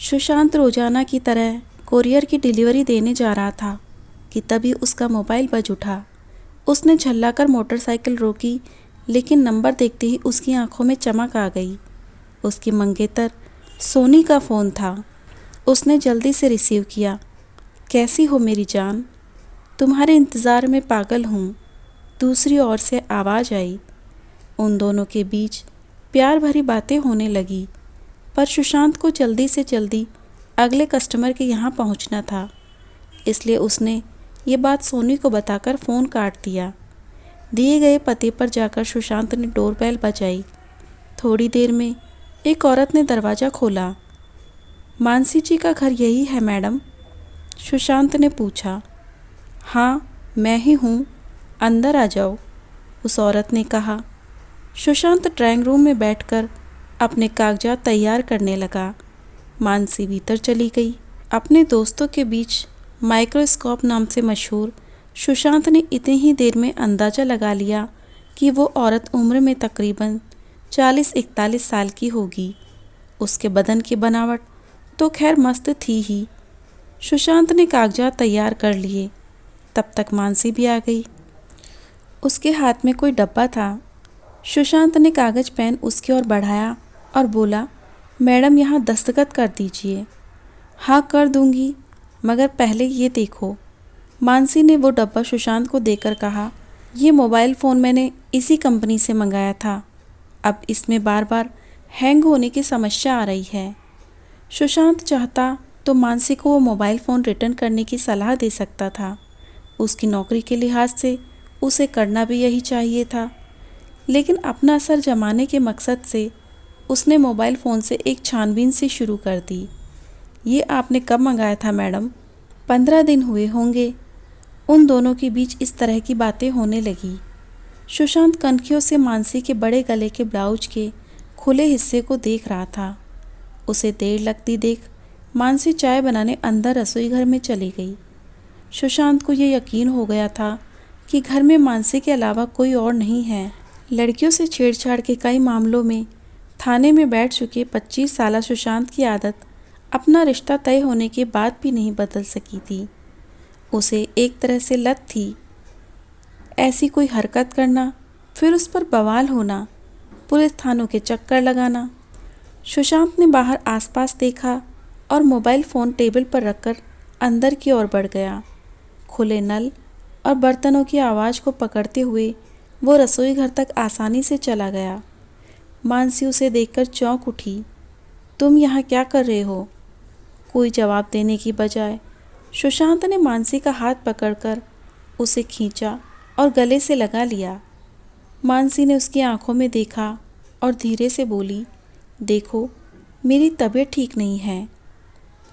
सुशांत रोजाना की तरह कोरियर की डिलीवरी देने जा रहा था कि तभी उसका मोबाइल बज उठा। उसने झल्लाकर मोटरसाइकिल रोकी, लेकिन नंबर देखते ही उसकी आंखों में चमक आ गई। उसकी मंगेतर सोनी का फ़ोन था। उसने जल्दी से रिसीव किया। कैसी हो मेरी जान? तुम्हारे इंतज़ार में पागल हूँ। दूसरी ओर से आवाज़ आई। उन दोनों के बीच प्यार भरी बातें होने लगी, पर सुशांत को जल्दी से जल्दी अगले कस्टमर के यहाँ पहुँचना था, इसलिए उसने ये बात सोनी को बताकर फ़ोन काट दिया। दिए गए पते पर जाकर सुशांत ने डोरबेल बजाई। थोड़ी देर में एक औरत ने दरवाज़ा खोला। मानसी जी का घर यही है मैडम? सुशांत ने पूछा। हाँ, मैं ही हूँ, अंदर आ जाओ, उस औरत ने कहा। सुशांत ड्राइंग रूम में बैठकर अपने कागजात तैयार करने लगा। मानसी भीतर चली गई। अपने दोस्तों के बीच माइक्रोस्कोप नाम से मशहूर सुशांत ने इतनी ही देर में अंदाज़ा लगा लिया कि वो औरत उम्र में तकरीबन 40-41 साल की होगी। उसके बदन की बनावट तो खैर मस्त थी ही। सुशांत ने कागजात तैयार कर लिए। तब तक मानसी भी आ गई। उसके हाथ में कोई डब्बा था। सुशांत ने कागज पेन उसकी ओर बढ़ाया और बोला, मैडम यहाँ दस्तखत कर दीजिए। हाँ कर दूंगी, मगर पहले ये देखो। मानसी ने वो डब्बा सुशांत को देकर कहा, ये मोबाइल फ़ोन मैंने इसी कंपनी से मंगाया था। अब इसमें बार बार हैंग होने की समस्या आ रही है। सुशांत चाहता तो मानसी को वो मोबाइल फ़ोन रिटर्न करने की सलाह दे सकता था। उसकी नौकरी के लिहाज से उसे करना भी यही चाहिए था, लेकिन अपना असर जमाने के मकसद से उसने मोबाइल फ़ोन से एक छानबीन से शुरू कर दी। ये आपने कब मंगाया था मैडम? 15 दिन हुए होंगे। उन दोनों के बीच इस तरह की बातें होने लगी। सुशांत कनखियों से मानसी के बड़े गले के ब्लाउज के खुले हिस्से को देख रहा था। उसे देर लगती देख मानसी चाय बनाने अंदर रसोई घर में चली गई। सुशांत को ये यकीन हो गया था कि घर में मानसी के अलावा कोई और नहीं है। लड़कियों से छेड़छाड़ के कई मामलों में थाने में बैठ चुके 25 साला सुशांत की आदत अपना रिश्ता तय होने के बाद भी नहीं बदल सकी थी। उसे एक तरह से लत थी। ऐसी कोई हरकत करना, फिर उस पर बवाल होना, पुलिस थानों के चक्कर लगाना। सुशांत ने बाहर आसपास देखा और मोबाइल फ़ोन टेबल पर रखकर अंदर की ओर बढ़ गया। खुले नल और बर्तनों की आवाज़ को पकड़ते हुए वो रसोई घर तक आसानी से चला गया। मानसी उसे देखकर चौंक उठी। तुम यहाँ क्या कर रहे हो? कोई जवाब देने की बजाय सुशांत ने मानसी का हाथ पकड़कर उसे खींचा और गले से लगा लिया। मानसी ने उसकी आंखों में देखा और धीरे से बोली, देखो मेरी तबीयत ठीक नहीं है।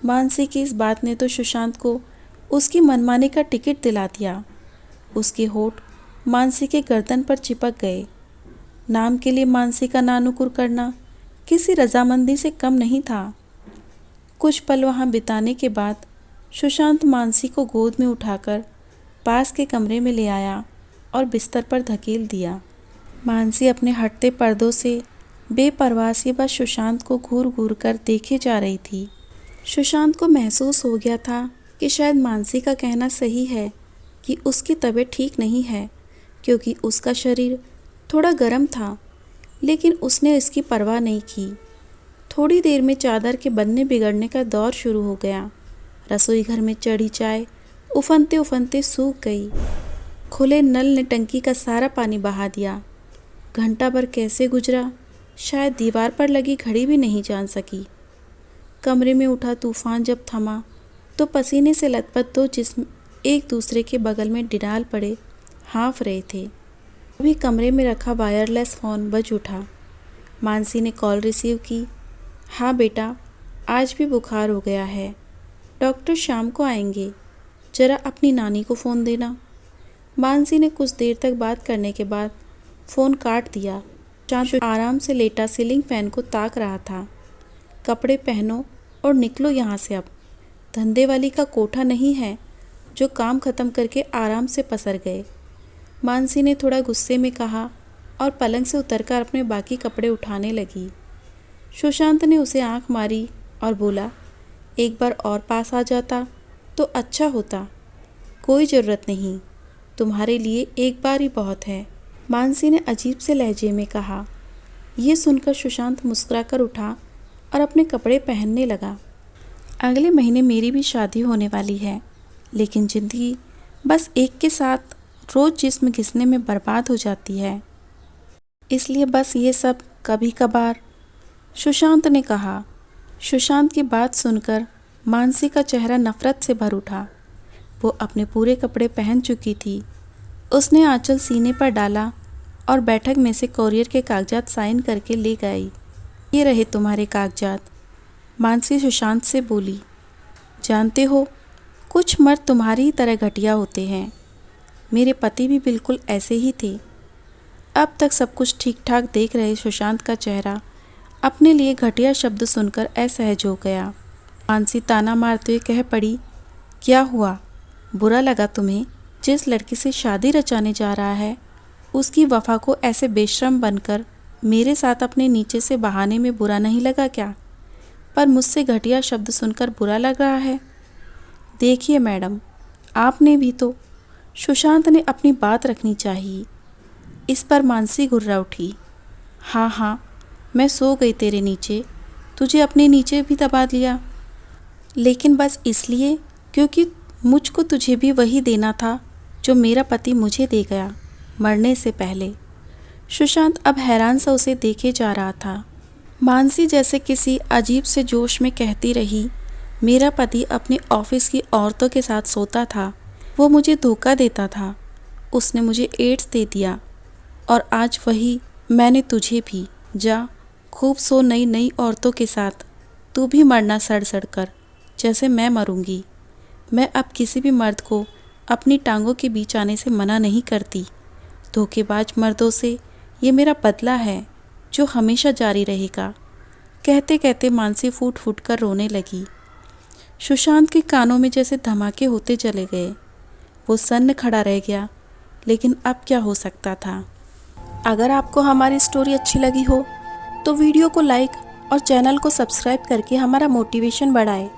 मानसी की इस बात ने तो सुशांत को उसकी मनमानी का टिकट दिला दिया। उसके होठ मानसी के गर्दन पर चिपक गए। नाम के लिए मानसी का नानुकुर करना किसी रजामंदी से कम नहीं था। कुछ पल वहाँ बिताने के बाद सुशांत मानसी को गोद में उठाकर पास के कमरे में ले आया और बिस्तर पर धकेल दिया। मानसी अपने हटते पर्दों से बेपरवाह सी बस सुशांत को घूर घूर कर देखे जा रही थी। सुशांत को महसूस हो गया था कि शायद मानसी का कहना सही है कि उसकी तबीयत ठीक नहीं है, क्योंकि उसका शरीर थोड़ा गर्म था, लेकिन उसने इसकी परवाह नहीं की। थोड़ी देर में चादर के बनने बिगड़ने का दौर शुरू हो गया। रसोई घर में चढ़ी चाय उफनते उफनते सूख गई। खुले नल ने टंकी का सारा पानी बहा दिया। घंटा भर कैसे गुजरा, शायद दीवार पर लगी घड़ी भी नहीं जान सकी। कमरे में उठा तूफान जब थमा तो पसीने से लथपथ दो जिस्म एक दूसरे के बगल में डिडाल पड़े हाँफ रहे थे। अभी कमरे में रखा वायरलेस फ़ोन बज उठा। मानसी ने कॉल रिसीव की। हाँ बेटा, आज भी बुखार हो गया है। डॉक्टर शाम को आएंगे, ज़रा अपनी नानी को फ़ोन देना। मानसी ने कुछ देर तक बात करने के बाद फ़ोन काट दिया। चांद आराम से लेटा सीलिंग फैन को ताक रहा था। कपड़े पहनो और निकलो यहाँ से। अब धंधे वाली का कोठा नहीं है जो काम ख़त्म करके आराम से पसर गए। मानसी ने थोड़ा गुस्से में कहा और पलंग से उतरकर अपने बाकी कपड़े उठाने लगी। सुशांत ने उसे आंख मारी और बोला, एक बार और पास आ जाता तो अच्छा होता। कोई ज़रूरत नहीं, तुम्हारे लिए एक बार ही बहुत है, मानसी ने अजीब से लहजे में कहा। ये सुनकर सुशांत मुस्कुराकर उठा और अपने कपड़े पहनने लगा। अगले महीने मेरी भी शादी होने वाली है, लेकिन ज़िंदगी बस एक के साथ रोज़ जिस्म घिसने में बर्बाद हो जाती है, इसलिए बस ये सब कभी कभार, सुशांत ने कहा। सुशांत की बात सुनकर मानसी का चेहरा नफरत से भर उठा। वो अपने पूरे कपड़े पहन चुकी थी। उसने आंचल सीने पर डाला और बैठक में से कोरियर के कागजात साइन करके ले गई। ये रहे तुम्हारे कागजात, मानसी सुशांत से बोली। जानते हो, कुछ मर्द तुम्हारी ही तरह घटिया होते हैं। मेरे पति भी बिल्कुल ऐसे ही थे। अब तक सब कुछ ठीक ठाक देख रहे सुशांत का चेहरा अपने लिए घटिया शब्द सुनकर असहज हो गया। मानसी ताना मारते हुए कह पड़ी, क्या हुआ, बुरा लगा तुम्हें? जिस लड़की से शादी रचाने जा रहा है उसकी वफा को ऐसे बेशर्म बनकर मेरे साथ अपने नीचे से बहाने में बुरा नहीं लगा क्या? पर मुझसे घटिया शब्द सुनकर बुरा लग रहा है। देखिए मैडम, आपने भी तो। सुशांत ने अपनी बात रखनी चाहिए। इस पर मानसी घुर्रा उठी। हाँ हाँ, मैं सो गई तेरे नीचे, तुझे अपने नीचे भी दबा लिया, लेकिन बस इसलिए क्योंकि मुझको तुझे भी वही देना था जो मेरा पति मुझे दे गया मरने से पहले। सुशांत अब हैरान सा उसे देखे जा रहा था। मानसी जैसे किसी अजीब से जोश में कहती रही, मेरा पति अपने ऑफिस की औरतों के साथ सोता था, वो मुझे धोखा देता था, उसने मुझे एड्स दे दिया, और आज वही मैंने तुझे भी। जा खूब सो नई नई औरतों के साथ, तू भी मरना सड़ सड़ कर जैसे मैं मरूंगी। मैं अब किसी भी मर्द को अपनी टांगों के बीच आने से मना नहीं करती। धोखेबाज मर्दों से ये मेरा बदला है जो हमेशा जारी रहेगा। कहते कहते मानसी फूट फूट कर रोने लगी। सुशांत के कानों में जैसे धमाके होते चले गए। वो सन्न खड़ा रह गया, लेकिन अब क्या हो सकता था। अगर आपको हमारी स्टोरी अच्छी लगी हो तो वीडियो को लाइक और चैनल को सब्सक्राइब करके हमारा मोटिवेशन बढ़ाएं।